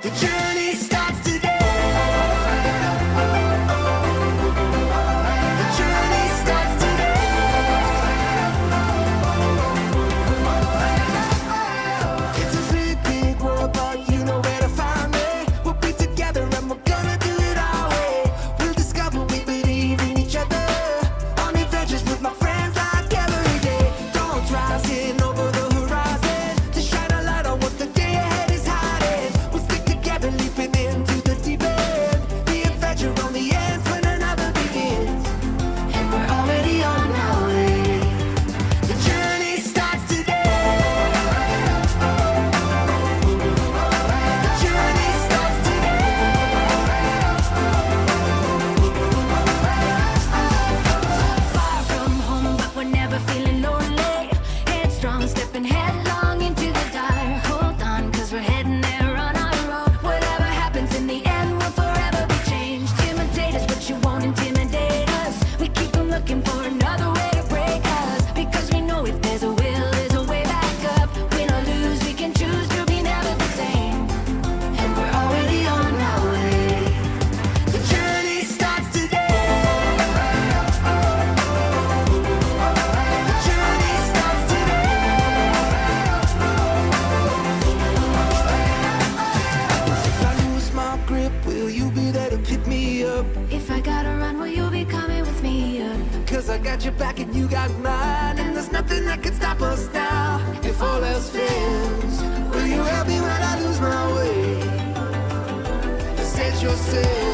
The journey starts today. The journey starts today. It's a big, big world, but you know where to find me. We'll be together and we're gonna do it our way. We'll discover we believe in each other. On adventures with my friends like every day. Don't rising over the horizon to shine a light on what the day ahead is hiding. We'll stick together, leaping into the deep end. The adventure only ends when another begins. And we're already on our way. The journey starts today. The journey starts today. Far from home, but we're never feeling lonely. Headstrong, stepping headlong into the dark. Hold on, cause we're heading there on our own. Whatever happens in the end will forever be changed. Imitate us, but you won't intimidate us. We keep on looking for another way to break us. Because we know if there's a will, there's a way back up. Win or lose, we can choose to be never the same. And we're already on our way. The journey starts today. The journey starts today. If I lose my grip, will you be there to pick me up? If I gotta run, will you be coming with me? Cause I got your back and you got mine. And there's nothing that can stop us now. If all else fails, will you help me when I lose my way? Set your sail.